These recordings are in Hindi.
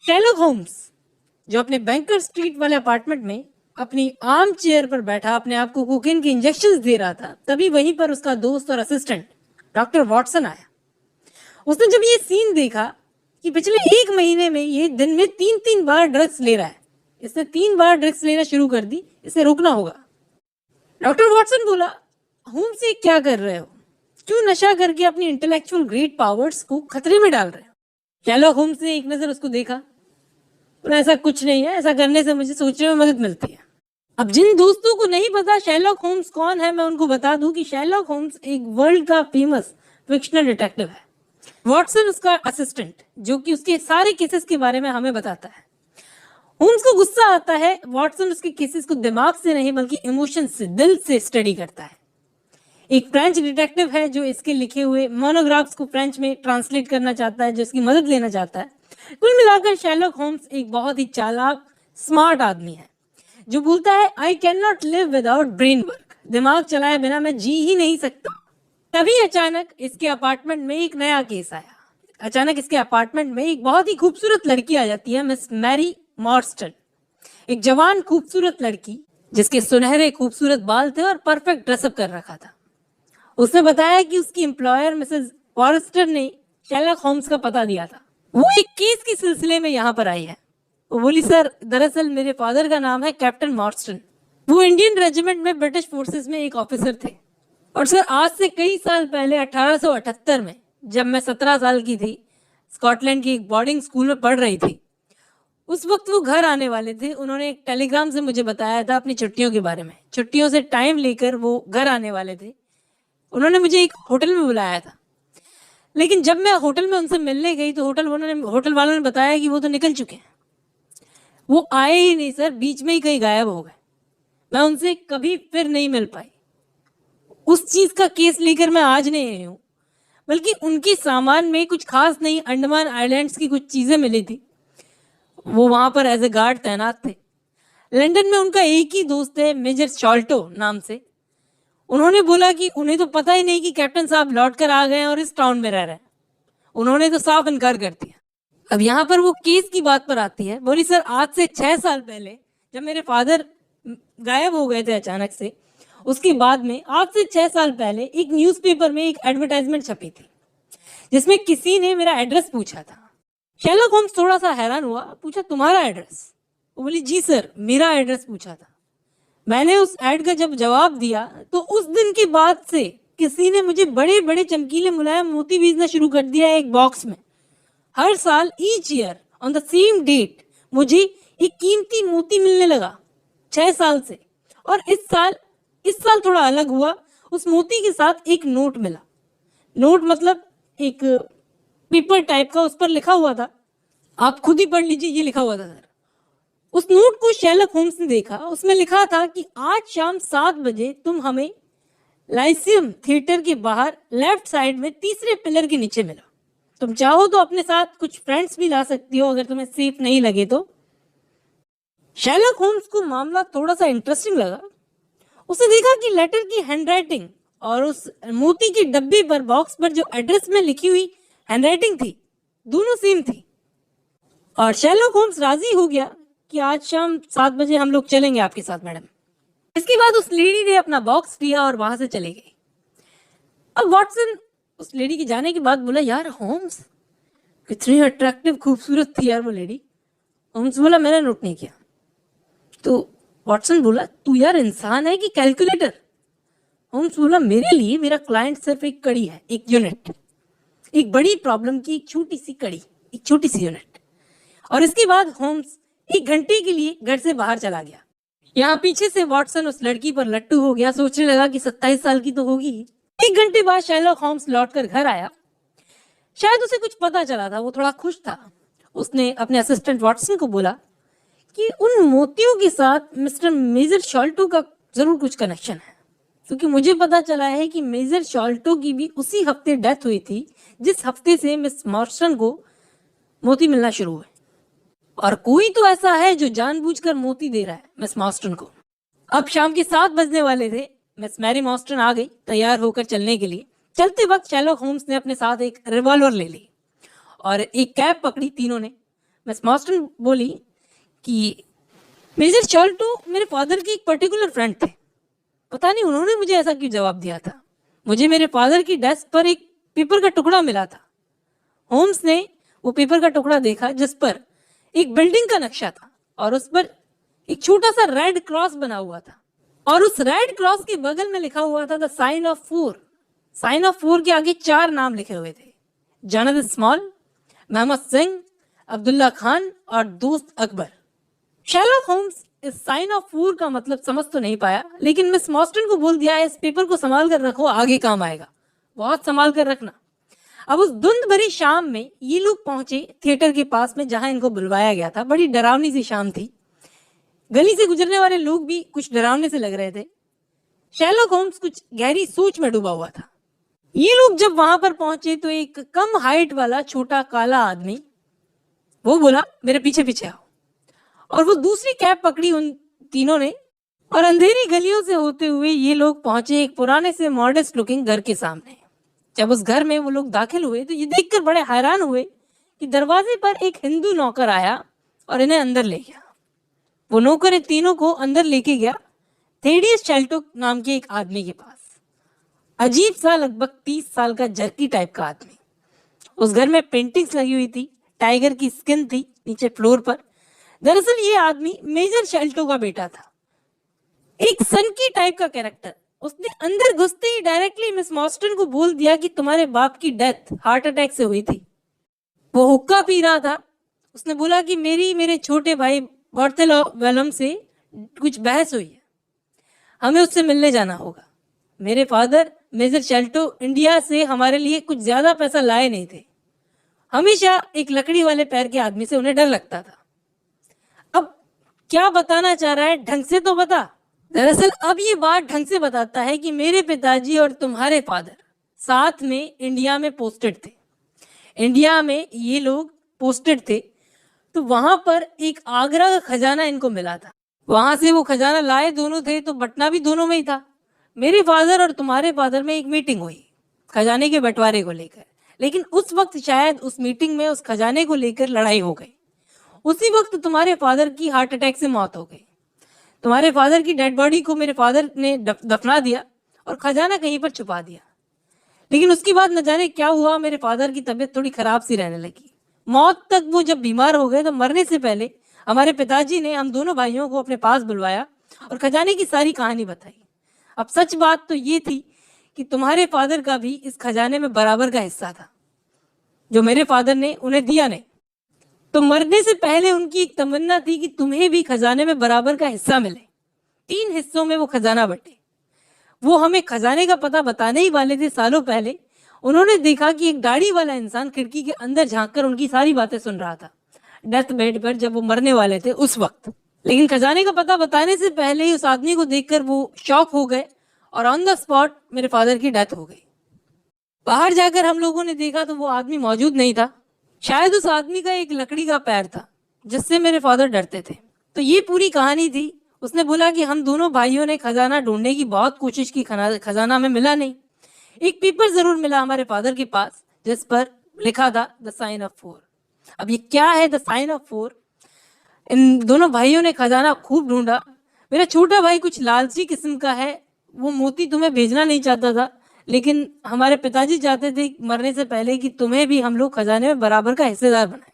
शेरलॉक होम्स जो अपने बैंकर स्ट्रीट वाले अपार्टमेंट में अपनी आर्म चेयर पर बैठा अपने आप को कोकीन के इंजेक्शंस दे रहा था, तभी वहीं पर उसका दोस्त और असिस्टेंट डॉक्टर वॉटसन आया। उसने जब ये सीन देखा कि पिछले 1 महीने में ये दिन में 3-3 बार ड्रग्स ले रहा है, इसने 3 बार ड्रग्स लेना शुरू कर दी, इसे रोकना होगा। डॉक्टर वॉटसन बोला, होम्स ये क्या कर रहे हो? क्यों नशा करके अपनी इंटेलेक्चुअल ग्रेट पावर्स को खतरे में डाल रहे हो? शेरलॉक होम्स ने एक नजर उसको देखा, बोला ऐसा कुछ नहीं है, ऐसा करने से मुझे सोचने में मदद मिलती है। अब जिन दोस्तों को नहीं पता शेरलॉक होम्स कौन है, मैं उनको बता दूं कि शेरलॉक होम्स एक वर्ल्ड का फेमस फिक्शनल डिटेक्टिव है। वॉटसन उसका असिस्टेंट, जो कि उसके सारे केसेस के बारे में हमें बताता है। होम्स को गुस्सा आता है, वॉटसन उसके केसेस को दिमाग से नहीं बल्कि इमोशन से, दिल से स्टडी करता है। एक फ्रेंच डिटेक्टिव है जो इसके लिखे हुए मोनोग्राफ्स को फ्रेंच में ट्रांसलेट करना चाहता है, जो इसकी मदद लेना चाहता है। कुल मिलाकर शेरलॉक होम्स एक बहुत ही चालाक, स्मार्ट आदमी है जो बोलता है I can not live without brain work, दिमाग चलाए बिना मैं जी ही नहीं सकता। तभी अचानक इसके अपार्टमेंट में एक नया केस आया। अचानक इसके अपार्टमेंट में एक बहुत ही खूबसूरत लड़की आ जाती है, मिस मैरी मॉर्स्टन। एक जवान खूबसूरत लड़की जिसके सुनहरे खूबसूरत बाल थे और परफेक्ट ड्रेसअप कर रखा था। उसने बताया कि उसकी एम्प्लॉयर मिसेस फॉरेस्टर ने शेरलॉक होम्स का पता दिया था। वो एक केस के सिलसिले में यहाँ पर आई है। वो बोली, सर दरअसल मेरे फादर का नाम है कैप्टन मॉर्स्टन। वो इंडियन रेजिमेंट में ब्रिटिश फोर्सेस में एक ऑफिसर थे। और सर आज से कई साल पहले 1878 में जब मैं 17 साल की थी, स्कॉटलैंड की एक बोर्डिंग स्कूल में पढ़ रही थी, उस वक्त वो घर आने वाले थे। उन्होंने एक टेलीग्राम से मुझे बताया था अपनी छुट्टियों के बारे में। छुट्टियों से टाइम लेकर वो घर आने वाले थे। उन्होंने मुझे एक होटल में बुलाया था, लेकिन जब मैं होटल में उनसे मिलने गई तो होटल वालों ने बताया कि वो तो निकल चुके हैं, वो आए ही नहीं सर, बीच में ही कहीं गायब हो गए। मैं उनसे कभी फिर नहीं मिल पाई। उस चीज का केस लेकर मैं आज नहीं आई हूँ, बल्कि उनके सामान में कुछ खास नहीं, अंडमान आइलैंड्स की कुछ चीजें मिली थी। वो वहां पर एज ए गार्ड तैनात थे। लंदन में उनका एक ही दोस्त है मेजर शॉल्टो नाम से। उन्होंने बोला कि उन्हें तो पता ही नहीं कि कैप्टन साहब लौट कर आ गए और इस टाउन में रह रहे हैं। उन्होंने तो साफ इनकार कर दिया। अब यहाँ पर वो केस की बात पर आती है। बोली, सर आज से 6 साल पहले जब मेरे फादर गायब हो गए थे अचानक से, उसके बाद में आज से 6 साल पहले एक न्यूज़पेपर में एक एडवर्टाइजमेंट छपी थी जिसमें किसी ने मेरा एड्रेस पूछा था। शेरलॉक होम्स थोड़ा सा हैरान हुआ, पूछा तुम्हारा एड्रेस? वो बोली, जी सर मेरा एड्रेस पूछा था। मैंने उस एड का जब जवाब दिया तो उस दिन के बाद से किसी ने मुझे बड़े बड़े चमकीले मुलायम मोती भेजना शुरू कर दिया एक बॉक्स में। हर साल each year on the same date मुझे एक कीमती मोती मिलने लगा 6 साल से। और इस साल थोड़ा अलग हुआ। उस मोती के साथ एक नोट मिला। नोट मतलब एक पेपर टाइप का, उस पर लिखा हुआ था, आप खुद ही पढ़ लीजिए, ये लिखा हुआ था सर। उस नोट को शेरलॉक होम्स ने देखा। उसमें लिखा था कि आज शाम 7 बजे तुम हमें लाइसियम थिएटर के बाहर लेफ्ट साइड में तीसरे पिलर के नीचे मिलो। तुम चाहो तो अपने साथ कुछ फ्रेंड्स भी ला सकती हो अगर तुम्हें सेफ नहीं लगे तो। शेरलॉक होम्स को मामला थोड़ा सा इंटरेस्टिंग लगा। उसने देखा कि लेटर की हैंडराइटिंग और उस मोती के डब्बे पर, बॉक्स पर जो एड्रेस में लिखी हुई हैंडराइटिंग थी, दोनों सेम थी। और शेरलॉक होम्स राजी हो गया कि आज शाम 7 बजे हम लोग चलेंगे आपके साथ मैडम। इसके बाद उस लेडी ने अपना बॉक्स लिया और वहां से चले गई। अब वॉटसन उस लेडी के जाने के बाद बोला, यार होम्स कितनी अट्रैक्टिव खूबसूरत थी यार वो लेडी। होम्स बोला, मैंने नोट नहीं किया। तो वॉटसन बोला, तू यार इंसान है कि कैलकुलेटर? होम्स बोला, मेरे लिए मेरा क्लाइंट सिर्फ एक कड़ी है, एक यूनिट, एक बड़ी प्रॉब्लम की एक छोटी सी कड़ी, एक छोटी सी यूनिट। और इसके बाद होम्स 1 घंटे के लिए घर से बाहर चला गया। यहाँ पीछे से वॉटसन उस लड़की पर लट्टू हो गया, सोचने लगा कि 27 साल की तो होगी। 1 घंटे बाद शेरलॉक होम्स लौटकर घर आया। शायद उसे कुछ पता चला था, वो थोड़ा खुश था। उसने अपने असिस्टेंट वॉटसन को बोला कि उन मोतियों के साथ मिस्टर मेजर शॉल्टो का जरूर कुछ कनेक्शन है, क्योंकि मुझे पता चला है कि मेजर शॉल्टो की भी उसी हफ्ते डेथ हुई थी जिस हफ्ते से मिस मॉर्स्टन को मोती मिलना शुरू हुए। और कोई तो ऐसा है जो जानबूझकर मोती दे रहा है मिस मॉर्स्टन को। अब शाम के 7 बजने वाले थे। मिस मैरी मॉर्स्टन आ गई तैयार होकर चलने के लिए। चलते वक्त शेरलॉक होम्स ने अपने साथ एक रिवॉल्वर ले ली और एक कैब पकड़ी तीनों ने। मिस मॉर्स्टन बोली कि मेजर चार्ल्टो मेरे फादर के एक पर्टिकुलर फ्रेंड थे। पता नहीं उन्होंने मुझे ऐसा क्यों जवाब दिया था। मुझे मेरे फादर की डेस्क पर एक पेपर का टुकड़ा मिला था। होम्स ने वो पेपर का टुकड़ा देखा जिस पर एक बिल्डिंग का नक्शा था और उस पर एक छोटा सा रेड क्रॉस बना हुआ था और उस रेड क्रॉस के बगल में लिखा हुआ था the sign of 4। Sign of 4 के आगे 4 नाम लिखे हुए थे, जोनाथन स्मॉल, मोहम्मद सिंह, अब्दुल्ला खान और दोस्त अकबर। शेरलॉक होम्स इस साइन ऑफ 4 का मतलब समझ तो नहीं पाया, लेकिन मिस मॉर्स्टन को बोल दिया इस पेपर को संभाल कर रखो, आगे काम आएगा, बहुत संभाल कर रखना। अब उस धुंध भरी शाम में ये लोग पहुंचे थिएटर के पास में जहां इनको बुलवाया गया था। बड़ी डरावनी सी शाम थी। गली से गुजरने वाले लोग भी कुछ डरावने से लग रहे थे। शेरलॉक होम्स कुछ गहरी सोच में डूबा हुआ था। ये लोग जब वहां पर पहुंचे तो एक कम हाइट वाला छोटा काला आदमी वो बोला मेरे पीछे पीछे आओ, और वो दूसरी कैब पकड़ी उन तीनों ने और अंधेरी गलियों से होते हुए ये लोग पहुंचे एक पुराने से मॉडेस्ट लुकिंग घर के सामने। जब उस घर में वो लोग दाखिल हुए तो ये देखकर बड़े हैरान हुए कि दरवाजे पर एक हिंदू नौकर आया और इन्हें अंदर ले गया। वो नौकर इन तीनों को अंदर लेके गया थेडियस चार्ल्टो नाम के एक आदमी के पास। अजीब सा लगभग 30 साल का जर्की टाइप का आदमी। उस घर में पेंटिंग्स लगी हुई थी, टाइगर की स्किन थी नीचे फ्लोर पर। दरअसल ये आदमी मेजर चार्ल्टो का बेटा था, एक सनकी टाइप का कैरेक्टर। उसने अंदर घुसते ही डायरेक्टली मिस मॉर्स्टन को बोल दिया कि तुम्हारे बाप की डेथ हार्ट अटैक से हुई थी। वो हुक्का पी रहा था। उसने बोला कि मेरे छोटे भाई बार्थोलोमेव से कुछ बहस हुई है, हमें उससे मिलने जाना होगा। मेरे फादर मेजर चार्ल्टो इंडिया से हमारे लिए कुछ ज्यादा पैसा लाए नहीं थे। हमेशा एक लकड़ी वाले पैर के आदमी से उन्हें डर लगता था। अब क्या बताना चाह रहा है, ढंग से तो बता। दरअसल अब ये बात ढंग से बताता है कि मेरे पिताजी और तुम्हारे फादर साथ में इंडिया में पोस्टेड थे। इंडिया में ये लोग पोस्टेड थे तो वहां पर एक आगरा का खजाना इनको मिला था। वहां से वो खजाना लाए दोनों थे तो बटना भी दोनों में ही था। मेरे फादर और तुम्हारे फादर में एक मीटिंग हुई खजाने के बंटवारे को लेकर, लेकिन उस वक्त शायद उस मीटिंग में उस खजाने को लेकर लड़ाई हो गई। उसी वक्त तुम्हारे फादर की हार्ट अटैक से मौत हो गई। तुम्हारे फादर की डेड बॉडी को मेरे फादर ने दफना दिया और खजाना कहीं पर छुपा दिया। लेकिन उसके बाद न जाने क्या हुआ, मेरे फादर की तबीयत थोड़ी खराब सी रहने लगी। मौत तक वो जब बीमार हो गए तो मरने से पहले हमारे पिताजी ने हम दोनों भाइयों को अपने पास बुलवाया और खजाने की सारी कहानी बताई। अब सच बात तो ये थी कि तुम्हारे फादर का भी इस खजाने में बराबर का हिस्सा था जो मेरे फादर ने उन्हें दिया नहीं। तो मरने से पहले उनकी एक तमन्ना थी कि तुम्हें भी खजाने में बराबर का हिस्सा मिले। 3 हिस्सों में वो खजाना बटे। वो हमें खजाने का पता बताने ही वाले थे सालों पहले। उन्होंने देखा कि एक दाढ़ी वाला इंसान खिड़की के अंदर झांककर उनकी सारी बातें सुन रहा था डेथ बेड पर जब वो मरने वाले थे उस वक्त। लेकिन खजाने का पता बताने से पहले ही उस आदमी को देखकर वो शॉक हो गए और ऑन द स्पॉट मेरे फादर की डेथ हो गई। बाहर जाकर हम लोगों ने देखा तो वो आदमी मौजूद नहीं था। शायद उस आदमी का एक लकड़ी का पैर था जिससे मेरे फादर डरते थे। तो ये पूरी कहानी थी। उसने बोला कि हम दोनों भाइयों ने खजाना ढूंढने की बहुत कोशिश की, खजाना हमें मिला नहीं। एक पेपर जरूर मिला हमारे फादर के पास जिस पर लिखा था द साइन ऑफ 4। अब ये क्या है द साइन ऑफ 4? इन दोनों भाइयों ने खजाना खूब ढूंढा। मेरा छोटा भाई कुछ लालची किस्म का है, वो मोती तुम्हें भेजना नहीं चाहता था, लेकिन हमारे पिताजी चाहते थे मरने से पहले कि तुम्हें भी हम लोग खजाने में बराबर का हिस्सेदार बनाए।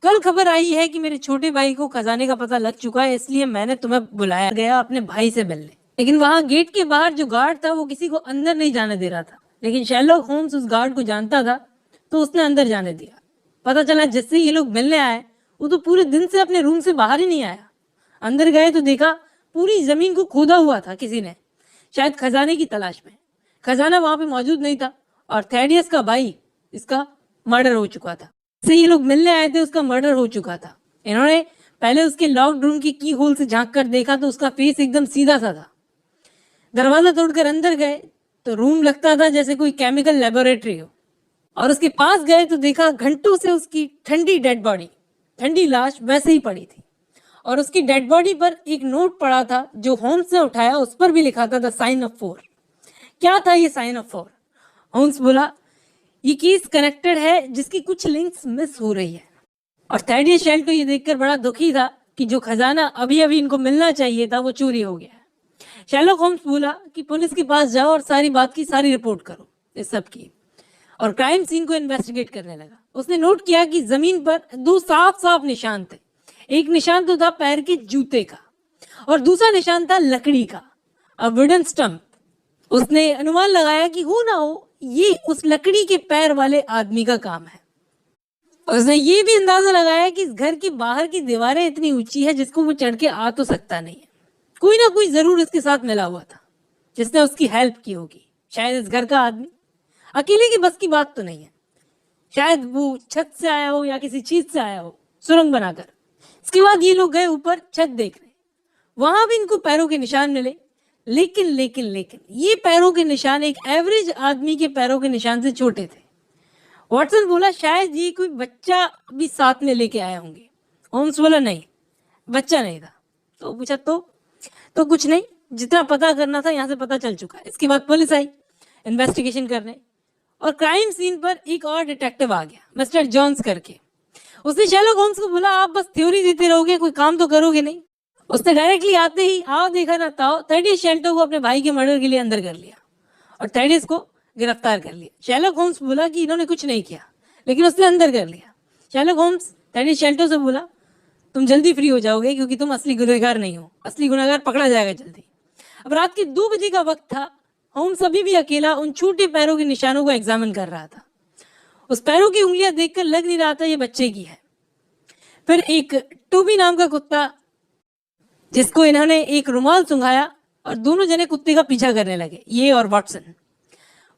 कल खबर आई है कि मेरे छोटे भाई को खजाने का पता लग चुका है, इसलिए मैंने तुम्हें बुलाया गया अपने भाई से मिलने। लेकिन वहां गेट के बाहर जो गार्ड था वो किसी को अंदर नहीं जाने दे रहा था, लेकिन शेरलॉक होम्स उस गार्ड को जानता था तो उसने अंदर जाने दिया। पता चला जिससे ये लोग मिलने आए वो तो पूरे दिन से अपने रूम से बाहर ही नहीं आया। अंदर गए तो देखा पूरी जमीन को खोदा हुआ था किसी ने, शायद खजाने की तलाश में। खजाना वहां पे मौजूद नहीं था और थेडियस का भाई इसका मर्डर हो चुका था। से ये लोग मिलने आए थे, उसका मर्डर हो चुका था। इन्होंने पहले उसके लॉक्ड रूम की की होल से झांक कर देखा तो उसका फेस एकदम सीधा सा था। दरवाजा तोड़कर अंदर गए तो रूम लगता था जैसे कोई केमिकल लेबोरेटरी हो, और उसके पास गए तो देखा घंटों से उसकी ठंडी डेड बॉडी, ठंडी लाश वैसे ही पड़ी थी। और उसकी डेड बॉडी पर एक नोट पड़ा था जो होम्स ने उठाया, उस पर भी लिखा था द साइन ऑफ 4। क्या था ये साइन ऑफ 4? होम्स बोला ये केस कनेक्टेड है जिसकी कुछ लिंक्स मिस हो रही है और थैडियस शेल्टो ये देखकर बड़ा दुखी था कि जो खजाना अभी अभी इनको मिलना चाहिए था वो चोरी हो गया। शेरलॉक होम्स बोला कि पुलिस के पास जाओ और सारी बात की सारी रिपोर्ट करो इस सब की, और क्राइम सीन को इन्वेस्टिगेट करने लगा। उसने नोट किया कि जमीन पर दो साफ साफ निशान थे। एक निशान तो था पैर के जूते का और दूसरा निशान था लकड़ी का, अ वुडन स्टंप। उसने अनुमान लगाया कि हो ना हो ये उस लकड़ी के पैर वाले आदमी का काम है। उसने ये भी अंदाजा लगाया कि इस घर की बाहर की दीवारें इतनी ऊंची है जिसको वो चढ़ के आ तो सकता नहीं है। कोई ना कोई जरूर इसके साथ मिला हुआ था जिसने उसकी हेल्प की होगी। शायद इस घर का आदमी, अकेले की बस की बात तो नहीं है। शायद वो छत से आया हो या किसी चीज से आया हो सुरंग बनाकर। इसके बाद ये लोग गए ऊपर छत देखने। वहां भी इनको पैरों के निशान मिले, लेकिन लेकिन लेकिन ये पैरों के निशान एक एवरेज आदमी के पैरों के निशान से छोटे थे। वॉटसन बोला शायद ये कोई बच्चा भी साथ में लेके आए होंगे। होम्स बोला नहीं, बच्चा नहीं था। तो पूछा तो कुछ नहीं, जितना पता करना था यहाँ से पता चल चुका है। इसके बाद पुलिस आई इन्वेस्टिगेशन करने और क्राइम सीन पर एक और डिटेक्टिव आ गया, मिस्टर जॉन्स करके। उसने शेरलॉक होम्स को बोला आप बस थ्योरी देते रहोगे, कोई काम तो करोगे नहीं। उसने डायरेक्टली आते ही आओ देखा ना ताओ थैडियस शेल्टो को अपने भाई के मर्डर के लिए अंदर कर लिया और थैडियस को गिरफ्तार कर लिया। शेरलॉक होम्स बोला कि इन्होंने कुछ नहीं किया, लेकिन उसने अंदर कर लिया। शेरलॉक होम्स थैडियस शेल्टो से बोला तुम जल्दी फ्री हो जाओगे क्योंकि तुम असली गुनहगार नहीं हो, असली गुनहगार पकड़ा जाएगा जल्दी। अब रात के 2 बजे का वक्त था। होम्स अभी भी अकेला उन छोटे पैरों के निशानों को एग्जामिन कर रहा था। उस पैरों की उंगलियां देखकर लग नहीं रहा था ये बच्चे की है। फिर एक टोबी नाम का कुत्ता जिसको इन्होंने एक रुमाल सुंघाया और दोनों जने कुत्ते का पीछा करने लगे, ये और वॉटसन।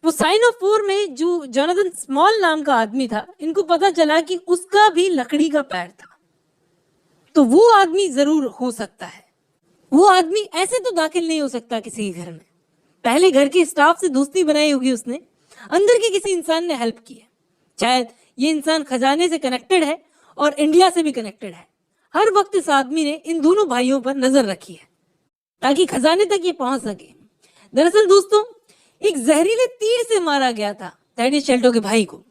वो साइन ऑफ 4 में जो जोनाथन स्मॉल नाम का आदमी था, इनको पता चला कि उसका भी लकड़ी का पैर था। तो वो आदमी जरूर हो सकता है। वो आदमी ऐसे तो दाखिल नहीं हो सकता किसी के घर में। पहले घर के स्टाफ से दोस्ती बनाई होगी उसने, अंदर के किसी इंसान ने हेल्प की है। शायद ये इंसान खजाने से कनेक्टेड है और इंडिया से भी कनेक्टेड है। हर वक्त इस आदमी ने इन दोनों भाइयों पर नजर रखी है ताकि खजाने तक ये पहुंच सके। दरअसल दोस्तों, एक जहरीले तीर से मारा गया था थैडियस शेल्टो के भाई को।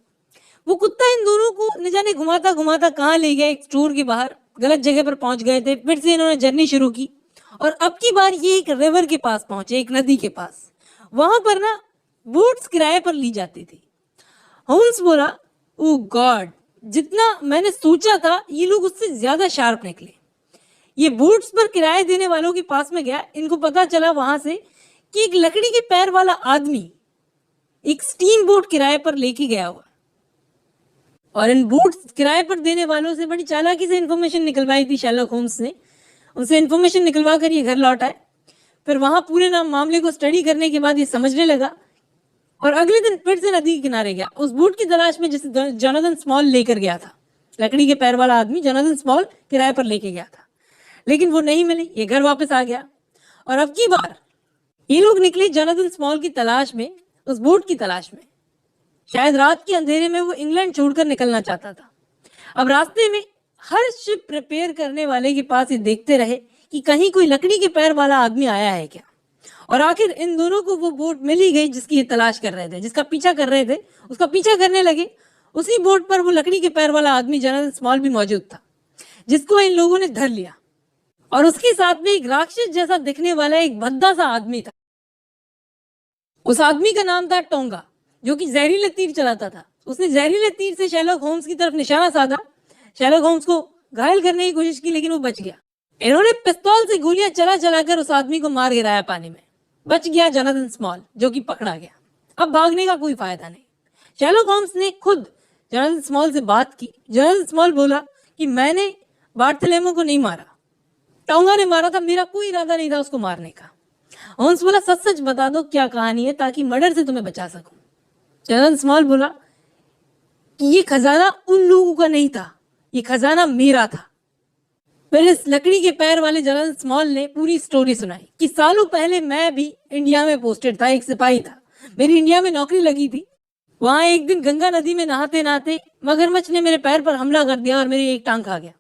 वो कुत्ता इन दोनों को न जाने घुमाता घुमाता कहाँ ले गया। एक स्टोर के बाहर गलत जगह पर पहुंच गए थे। फिर से इन्होंने जर्नी शुरू की और अब की बार ये एक रिवर के पास पहुंचे, एक नदी के पास। वहां पर ना बोट्स किराए पर ली जाती थी। होम्स बोला ओ गॉड, जितना मैंने सोचा था ये लोग उससे ज्यादा शार्प निकले। ये बोट्स पर किराए देने वालों के पास में गया। इनको पता चला वहां से कि एक लकड़ी के पैर वाला आदमी एक स्टीम बोट किराए पर लेके गया हुआ, और इन बोट्स किराए पर देने वालों से बड़ी चालाकी से इंफॉर्मेशन निकलवाई थी शेरलॉक होम्स ने। उनसे इंफॉर्मेशन निकलवा कर ये घर लौट आए। फिर वहां पूरे मामले को स्टडी करने के बाद ये समझने लगा और अगले दिन फिर से नदी के किनारे गया उस बोट की तलाश में जिसे जोनाथन स्मॉल लेकर गया था। लकड़ी के पैर वाला आदमी जोनाथन स्मॉल किराए पर लेके गया था, लेकिन वो नहीं मिली। ये घर वापस आ गया और अब की बार ये लोग निकले जोनाथन स्मॉल की तलाश में, उस बोट की तलाश में। शायद रात के अंधेरे में वो इंग्लैंड छोड़कर निकलना चाहता था। अब रास्ते में हर शिप रिपेयर करने वाले के पास ये देखते रहे कि कहीं कोई लकड़ी के पैर वाला आदमी आया है क्या। और आखिर इन दोनों को वो बोट मिल ही गई जिसकी ये तलाश कर रहे थे, जिसका पीछा कर रहे थे। उसका पीछा करने लगे। उसी बोट पर वो लकड़ी के पैर वाला आदमी जोनाथन स्मॉल भी मौजूद था, जिसको इन लोगों ने धर लिया। और उसके साथ में एक राक्षस जैसा दिखने वाला एक भद्दा सा आदमी था। उस आदमी का नाम था टोंगा, जो कि जहरीले तीर चलाता था। उसने जहरीले तीर से शेरलॉक होम्स की तरफ निशाना साधा। शेरलॉक होम्स को घायल करने की कोशिश की, लेकिन वो बच गया। इन्होंने पिस्तौल से गोलियां चला चलाकर उस आदमी को मार गिराया पानी में। बच गया जोनाथन स्मॉल, जो कि पकड़ा गया। अब भागने का कोई फायदा नहीं। शेरलॉक होम्स ने खुद जोनाथन स्मॉल से बात की। जोनाथन स्मॉल बोला कि मैंने बार्थलेमो को नहीं मारा, टोंगा ने मारा था, मेरा कोई इरादा नहीं था उसको मारने का। होम्स बोला सच सच बता दो क्या कहानी है ताकि मर्डर से तुम्हें बचा सकूं। जोनाथन स्मॉल बोला कि ये खजाना उन लोगों का नहीं था, ये खजाना मेरा था। फिर इस लकड़ी के पैर वाले जोनाथन स्मॉल ने पूरी स्टोरी सुनाई कि सालों पहले मैं भी इंडिया में पोस्टेड था, एक सिपाही था। मेरी इंडिया में नौकरी लगी थी। वहां एक दिन गंगा नदी में नहाते नहाते मगरमच्छ ने मेरे पैर पर हमला कर दिया और मेरी एक टांग खा गया।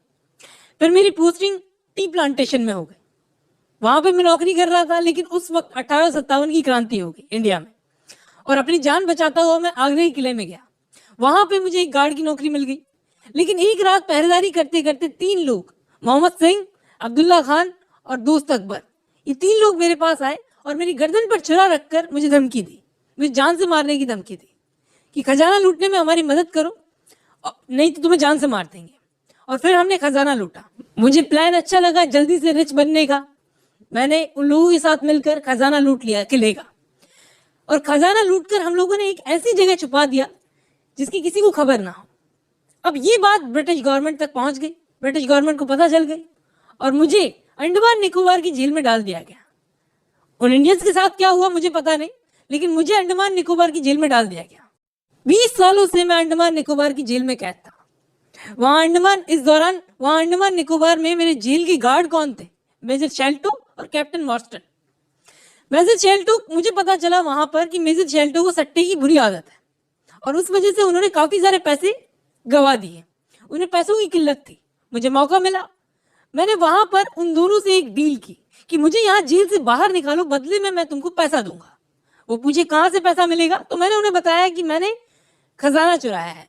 फिर मेरी पोस्टिंग टी प्लांटेशन में हो गई। वहां पे मैं नौकरी कर रहा था, लेकिन उस वक्त 1857 की क्रांति हो गई इंडिया में, और अपनी जान बचाता हुआ मैं आगरा के किले में गया। वहां पे मुझे एक गार्ड की नौकरी मिल गई। लेकिन एक रात पहरेदारी करते करते 3 लोग, मोहम्मद सिंह, अब्दुल्ला खान और दोस्त अकबर, ये 3 लोग मेरे पास आए और मेरी गर्दन पर छुरा रखकर मुझे धमकी दी, मुझे जान से मारने की धमकी दी कि खजाना लूटने में हमारी मदद करो, नहीं तो तुम्हें जान से मार देंगे। और फिर हमने खजाना लूटा। मुझे प्लान अच्छा लगा जल्दी से रिच बनने का। मैंने उन लोगों के साथ मिलकर खजाना लूट लिया किले का, और खजाना लूटकर हम लोगों ने एक ऐसी जगह छुपा दिया जिसकी किसी को खबर ना हो। अब ये बात ब्रिटिश गवर्नमेंट तक पहुंच गई, ब्रिटिश गवर्नमेंट को पता चल गई और मुझे अंडमान निकोबार की जेल में डाल दिया गया। उन इंडियंस के साथ क्या हुआ मुझे पता नहीं, लेकिन मुझे अंडमान निकोबार की जेल में डाल दिया गया। 20 सालों से मैं अंडमान निकोबार की जेल में कैद था। इस दौरान वहां अंडमान निकोबार में मेरे जेल के गार्ड कौन थे? मेजर शेल्टो और कैप्टन मॉर्स्टन। मेजर शेल्टो, मुझे पता चला वहां पर कि मेजर शेल्टो को सट्टे की बुरी आदत है और उस वजह से उन्होंने काफी सारे पैसे गवा दिए। उन्हें पैसों की किल्लत थी। मुझे मौका मिला, मैंने वहां पर उन दोनों से एक डील की कि मुझे यहाँ जेल से बाहर निकालो, बदले में मैं तुमको पैसा दूंगा। वो पूछे कहाँ से पैसा मिलेगा, तो मैंने उन्हें बताया कि मैंने खजाना चुराया है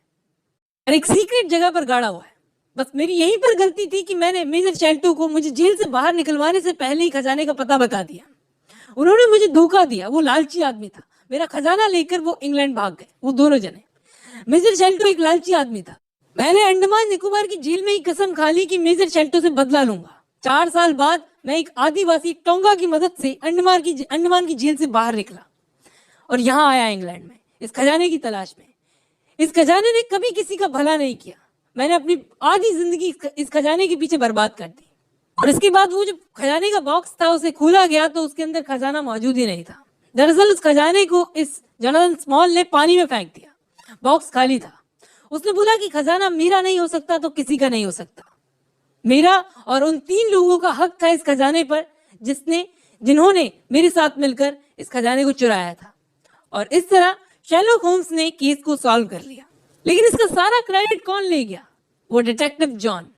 और एक सीक्रेट जगह पर गाड़ा हुआ है। बस मेरी यहीं पर गलती थी कि मैंने मेजर शेल्टो को मुझे जेल से बाहर निकलवाने से पहले ही खजाने का पता बता दिया। उन्होंने मुझे धोखा दिया। वो लालची आदमी था। मेरा खजाना लेकर वो इंग्लैंड भाग गए, वो दोनों जने। मेजर शेल्टो एक लालची आदमी था। मैंने अंडमान निकोबार की जेल में ही कसम खा ली कि मेजर शेल्टो से बदला लूंगा। 4 साल बाद मैं एक आदिवासी टोंगा की मदद से अंडमान की जेल से बाहर निकला और यहाँ आया इंग्लैंड में इस खजाने की तलाश में। इस खजाने ने कभी किसी का भला नहीं किया। मैंने अपनी आधी जिंदगी इस खजाने के पीछे बर्बाद कर दी। और इसके बाद वो जो खजाने का बॉक्स था उसे खोला गया तो उसके अंदर खजाना मौजूद ही नहीं था। दरअसल उस खजाने को इस जोनाथन स्मॉल ने पानी में फेंक दिया। बॉक्स खाली था। उसने बोला कि खजाना मेरा नहीं हो सकता तो किसी का नहीं हो सकता। मेरा और उन 3 लोगों का हक था इस खजाने पर जिन्होंने मेरे साथ मिलकर इस खजाने को चुराया था। और इस तरह शेरलॉक होम्स ने केस को सॉल्व कर लिया। लेकिन इसका सारा क्रेडिट कौन ले गया? वो डिटेक्टिव जॉन।